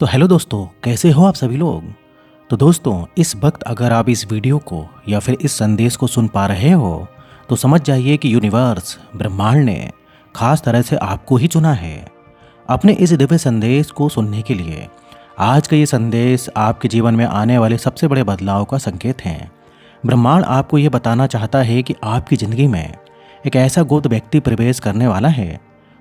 तो हेलो दोस्तों, कैसे हो आप सभी लोग। तो दोस्तों, इस वक्त अगर आप इस वीडियो को या फिर इस संदेश को सुन पा रहे हो तो समझ जाइए कि यूनिवर्स ब्रह्मांड ने खास तरह से आपको ही चुना है अपने इस दिव्य संदेश को सुनने के लिए। आज का ये संदेश आपके जीवन में आने वाले सबसे बड़े बदलाव का संकेत है। ब्रह्मांड आपको ये बताना चाहता है कि आपकी ज़िंदगी में एक ऐसा गुप्त व्यक्ति प्रवेश करने वाला है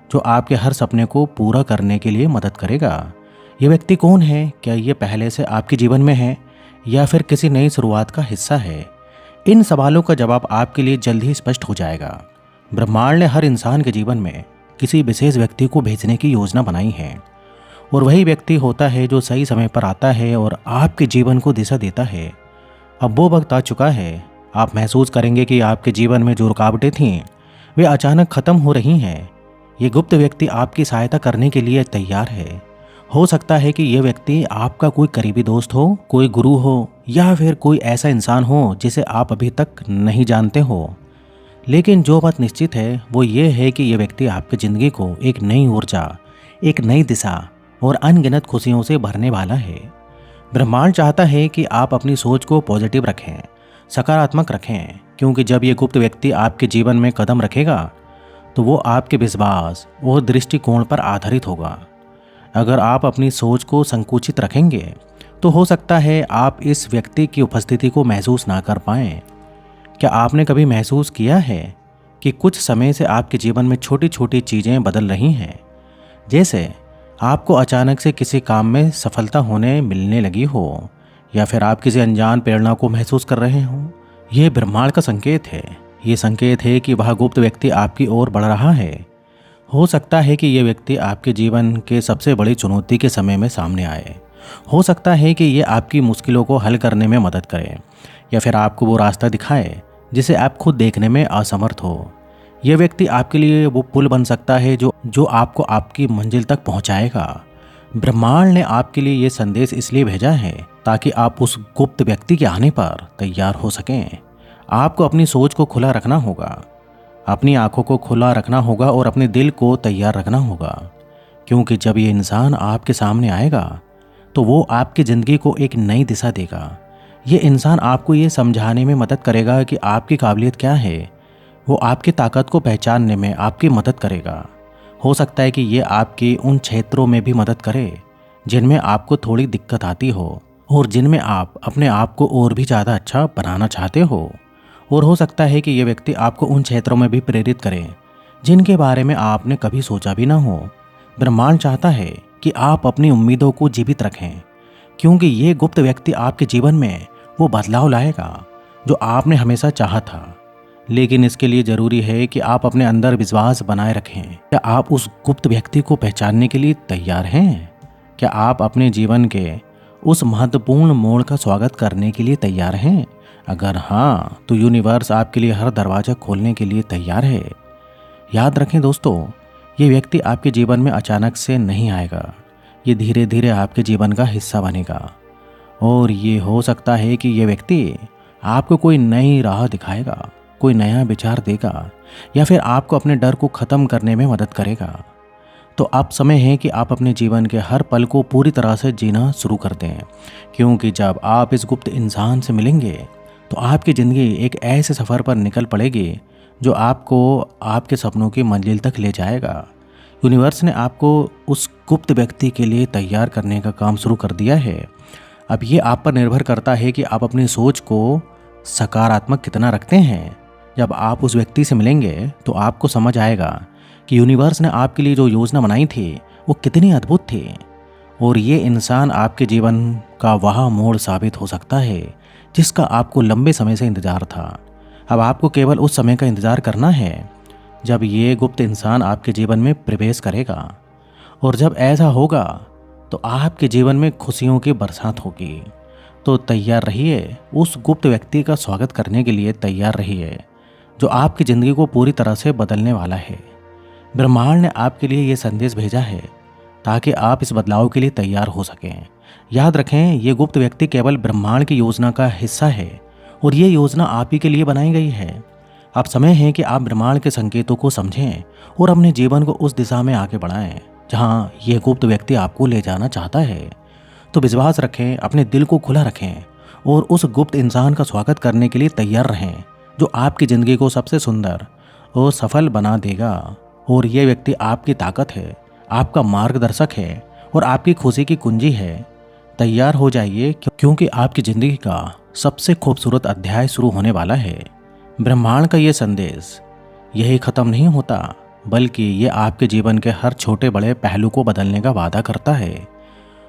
जो आपके हर सपने को पूरा करने के लिए मदद करेगा। ये व्यक्ति कौन है? क्या ये पहले से आपके जीवन में है या फिर किसी नई शुरुआत का हिस्सा है? इन सवालों का जवाब आपके लिए जल्द ही स्पष्ट हो जाएगा। ब्रह्मांड ने हर इंसान के जीवन में किसी विशेष व्यक्ति को भेजने की योजना बनाई है और वही व्यक्ति होता है जो सही समय पर आता है और आपके जीवन को दिशा देता है। अब वो वक्त आ चुका है, आप महसूस करेंगे कि आपके जीवन में जो रुकावटें थीं वे अचानक खत्म हो रही हैं। ये गुप्त व्यक्ति आपकी सहायता करने के लिए तैयार है। हो सकता है कि यह व्यक्ति आपका कोई करीबी दोस्त हो, कोई गुरु हो या फिर कोई ऐसा इंसान हो जिसे आप अभी तक नहीं जानते हो। लेकिन जो बात निश्चित है वो ये है कि यह व्यक्ति आपकी ज़िंदगी को एक नई ऊर्जा, एक नई दिशा और अनगिनत खुशियों से भरने वाला है। ब्रह्मांड चाहता है कि आप अपनी सोच को पॉजिटिव रखें, सकारात्मक रखें, क्योंकि जब ये गुप्त व्यक्ति आपके जीवन में कदम रखेगा तो वो आपके विश्वास और दृष्टिकोण पर आधारित होगा। अगर आप अपनी सोच को संकुचित रखेंगे तो हो सकता है आप इस व्यक्ति की उपस्थिति को महसूस ना कर पाएं। क्या आपने कभी महसूस किया है कि कुछ समय से आपके जीवन में छोटी छोटी चीज़ें बदल रही हैं? जैसे आपको अचानक से किसी काम में सफलता होने मिलने लगी हो या फिर आप किसी अनजान प्रेरणा को महसूस कर रहे हो। ये ब्रह्मांड का संकेत है। ये संकेत है कि वह गुप्त व्यक्ति आपकी ओर बढ़ रहा है। हो सकता है कि ये व्यक्ति आपके जीवन के सबसे बड़ी चुनौती के समय में सामने आए। हो सकता है कि ये आपकी मुश्किलों को हल करने में मदद करे या फिर आपको वो रास्ता दिखाए जिसे आप खुद देखने में असमर्थ हो। ये व्यक्ति आपके लिए वो पुल बन सकता है जो आपको आपकी मंजिल तक पहुंचाएगा। ब्रह्मांड ने आपके लिए ये संदेश इसलिए भेजा है ताकि आप उस गुप्त व्यक्ति के आने पर तैयार हो सकें। आपको अपनी सोच को खुला रखना होगा, अपनी आंखों को खुला रखना होगा और अपने दिल को तैयार रखना होगा, क्योंकि जब ये इंसान आपके सामने आएगा तो वो आपकी ज़िंदगी को एक नई दिशा देगा। ये इंसान आपको ये समझाने में मदद करेगा कि आपकी काबिलियत क्या है। वो आपकी ताकत को पहचानने में आपकी मदद करेगा। हो सकता है कि ये आपकी उन क्षेत्रों में भी मदद करे जिनमें आपको थोड़ी दिक्कत आती हो और जिनमें आप अपने आप को और भी ज़्यादा अच्छा बनाना चाहते हो। और हो सकता है कि ये व्यक्ति आपको उन क्षेत्रों में भी प्रेरित करे जिनके बारे में आपने कभी सोचा भी ना हो। ब्रह्मांड चाहता है कि आप अपनी उम्मीदों को जीवित रखें, क्योंकि ये गुप्त व्यक्ति आपके जीवन में वो बदलाव लाएगा जो आपने हमेशा चाहा था। लेकिन इसके लिए ज़रूरी है कि आप अपने अंदर विश्वास बनाए रखें। क्या आप उस गुप्त व्यक्ति को पहचानने के लिए तैयार हैं? क्या आप अपने जीवन के उस महत्वपूर्ण मोड़ का स्वागत करने के लिए तैयार हैं? अगर हाँ, तो यूनिवर्स आपके लिए हर दरवाज़ा खोलने के लिए तैयार है। याद रखें दोस्तों, ये व्यक्ति आपके जीवन में अचानक से नहीं आएगा। ये धीरे धीरे आपके जीवन का हिस्सा बनेगा और ये हो सकता है कि ये व्यक्ति आपको कोई नई राह दिखाएगा, कोई नया विचार देगा या फिर आपको अपने डर को ख़त्म करने में मदद करेगा। तो अब समय है कि आप अपने जीवन के हर पल को पूरी तरह से जीना शुरू कर दें, क्योंकि जब आप इस गुप्त इंसान से मिलेंगे तो आपकी ज़िंदगी एक ऐसे सफ़र पर निकल पड़ेगी जो आपको आपके सपनों की मंजिल तक ले जाएगा। यूनिवर्स ने आपको उस गुप्त व्यक्ति के लिए तैयार करने का काम शुरू कर दिया है। अब ये आप पर निर्भर करता है कि आप अपनी सोच को सकारात्मक कितना रखते हैं। जब आप उस व्यक्ति से मिलेंगे तो आपको समझ आएगा कि यूनिवर्स ने आपके लिए जो योजना बनाई थी वो कितनी अद्भुत थी और ये इंसान आपके जीवन का वह मोड़ साबित हो सकता है जिसका आपको लंबे समय से इंतज़ार था। अब आपको केवल उस समय का इंतज़ार करना है जब ये गुप्त इंसान आपके जीवन में प्रवेश करेगा। और जब ऐसा होगा तो आपके जीवन में खुशियों की बरसात होगी। तो तैयार रहिए, उस गुप्त व्यक्ति का स्वागत करने के लिए तैयार रहिए जो आपकी ज़िंदगी को पूरी तरह से बदलने वाला है। ब्रह्मांड ने आपके लिए ये संदेश भेजा है ताकि आप इस बदलाव के लिए तैयार हो सकें। याद रखें, ये गुप्त व्यक्ति केवल ब्रह्मांड की योजना का हिस्सा है और ये योजना आप ही के लिए बनाई गई है। अब समय है कि आप ब्रह्मांड के संकेतों को समझें और अपने जीवन को उस दिशा में आगे बढ़ाएं जहां ये गुप्त व्यक्ति आपको ले जाना चाहता है। तो विश्वास रखें, अपने दिल को खुला रखें और उस गुप्त इंसान का स्वागत करने के लिए तैयार रहें जो आपकी ज़िंदगी को सबसे सुंदर और सफल बना देगा। और ये व्यक्ति आपकी ताकत है, आपका मार्गदर्शक है और आपकी खुशी की कुंजी है। तैयार हो जाइए क्योंकि आपकी ज़िंदगी का सबसे खूबसूरत अध्याय शुरू होने वाला है। ब्रह्मांड का ये संदेश यही ख़त्म नहीं होता, बल्कि ये आपके जीवन के हर छोटे बड़े पहलू को बदलने का वादा करता है।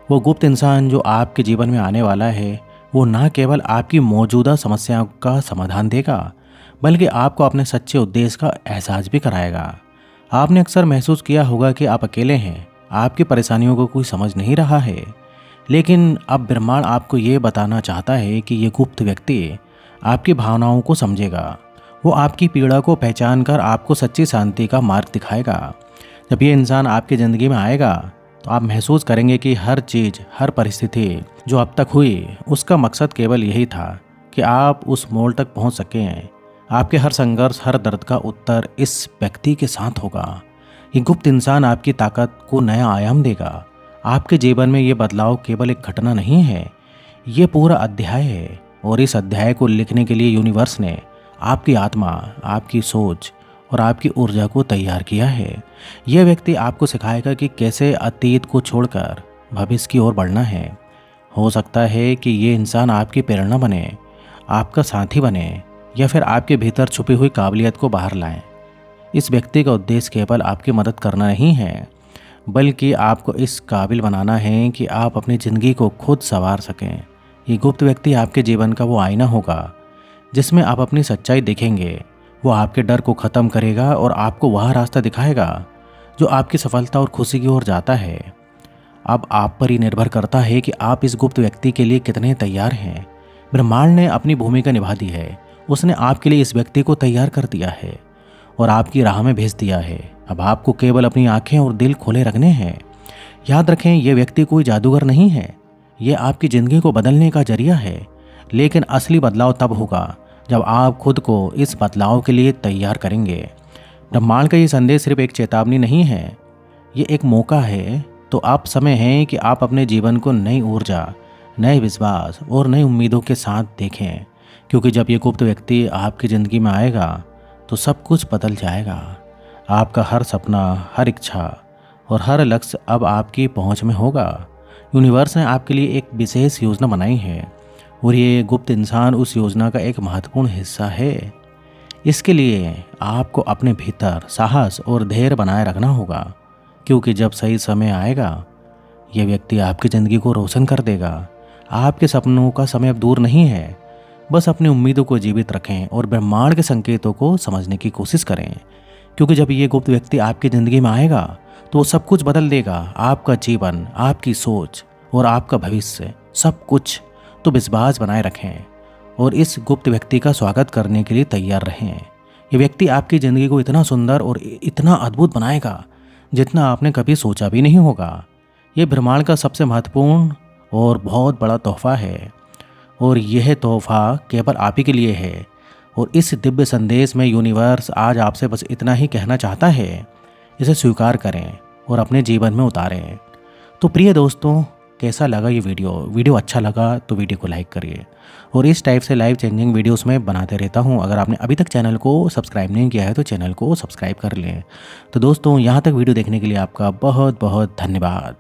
वो गुप्त इंसान जो आपके जीवन में आने वाला है, वो ना केवल आपकी मौजूदा समस्याओं का समाधान देगा, बल्कि आपको अपने सच्चे उद्देश्य का एहसास भी कराएगा। आपने अक्सर महसूस किया होगा कि आप अकेले हैं, आपकी परेशानियों को कोई समझ नहीं रहा है, लेकिन अब ब्रह्मांड आपको ये बताना चाहता है कि ये गुप्त व्यक्ति आपकी भावनाओं को समझेगा। वो आपकी पीड़ा को पहचान कर आपको सच्ची शांति का मार्ग दिखाएगा। जब ये इंसान आपकी ज़िंदगी में आएगा तो आप महसूस करेंगे कि हर चीज़, हर परिस्थिति जो अब तक हुई, उसका मकसद केवल यही था कि आप उस मोड़ तक पहुंच सकें। आपके हर संघर्ष, हर दर्द का उत्तर इस व्यक्ति के साथ होगा। ये गुप्त इंसान आपकी ताकत को नया आयाम देगा। आपके जीवन में ये बदलाव केवल एक घटना नहीं है, ये पूरा अध्याय है। और इस अध्याय को लिखने के लिए यूनिवर्स ने आपकी आत्मा, आपकी सोच और आपकी ऊर्जा को तैयार किया है। यह व्यक्ति आपको सिखाएगा कि कैसे अतीत को छोड़कर भविष्य की ओर बढ़ना है। हो सकता है कि ये इंसान आपकी प्रेरणा बने, आपका साथी बने या फिर आपके भीतर छुपी हुई काबिलियत को बाहर लाए। इस व्यक्ति का उद्देश्य केवल आपकी मदद करना नहीं है, बल्कि आपको इस काबिल बनाना है कि आप अपनी ज़िंदगी को खुद संवार सकें। ये गुप्त व्यक्ति आपके जीवन का वो आईना होगा जिसमें आप अपनी सच्चाई देखेंगे। वो आपके डर को ख़त्म करेगा और आपको वह रास्ता दिखाएगा जो आपकी सफलता और खुशी की ओर जाता है। अब आप पर ही निर्भर करता है कि आप इस गुप्त व्यक्ति के लिए कितने तैयार हैं। ब्रह्मांड ने अपनी भूमिका निभा दी है। उसने आपके लिए इस व्यक्ति को तैयार कर दिया है और आपकी राह में भेज दिया है। अब आपको केवल अपनी आंखें और दिल खोले रखने हैं। याद रखें, यह व्यक्ति कोई जादूगर नहीं है, ये आपकी ज़िंदगी को बदलने का जरिया है। लेकिन असली बदलाव तब होगा जब आप खुद को इस बदलाव के लिए तैयार करेंगे। ब्रह्मांड का ये संदेश सिर्फ एक चेतावनी नहीं है, ये एक मौका है। तो अब समय है कि आप अपने जीवन को नई ऊर्जा, नए विश्वास और नई उम्मीदों के साथ देखें, क्योंकि जब ये गुप्त व्यक्ति आपकी ज़िंदगी में आएगा तो सब कुछ बदल जाएगा। आपका हर सपना, हर इच्छा और हर लक्ष्य अब आपकी पहुंच में होगा। यूनिवर्स ने आपके लिए एक विशेष योजना बनाई है और ये गुप्त इंसान उस योजना का एक महत्वपूर्ण हिस्सा है। इसके लिए आपको अपने भीतर साहस और धैर्य बनाए रखना होगा, क्योंकि जब सही समय आएगा ये व्यक्ति आपकी ज़िंदगी को रोशन कर देगा। आपके सपनों का समय अब दूर नहीं है। बस अपनी उम्मीदों को जीवित रखें और ब्रह्मांड के संकेतों को समझने की कोशिश करें, क्योंकि जब ये गुप्त व्यक्ति आपकी ज़िंदगी में आएगा तो वो सब कुछ बदल देगा। आपका जीवन, आपकी सोच और आपका भविष्य, सब कुछ। तो विश्वास बनाए रखें और इस गुप्त व्यक्ति का स्वागत करने के लिए तैयार रहें। ये व्यक्ति आपकी ज़िंदगी को इतना सुंदर और इतना अद्भुत बनाएगा जितना आपने कभी सोचा भी नहीं होगा। ये ब्रह्मांड का सबसे महत्वपूर्ण और बहुत बड़ा तोहफा है और यह तोहफा केवल आप ही के लिए है। और इस दिव्य संदेश में यूनिवर्स आज आपसे बस इतना ही कहना चाहता है, इसे स्वीकार करें और अपने जीवन में उतारें। तो प्रिय दोस्तों, कैसा लगा ये वीडियो अच्छा लगा तो वीडियो को लाइक करिए और इस टाइप से लाइफ चेंजिंग वीडियोस में बनाते रहता हूँ। अगर आपने अभी तक चैनल को सब्सक्राइब नहीं किया है तो चैनल को सब्सक्राइब कर लें। तो दोस्तों, यहाँ तक वीडियो देखने के लिए आपका बहुत बहुत धन्यवाद।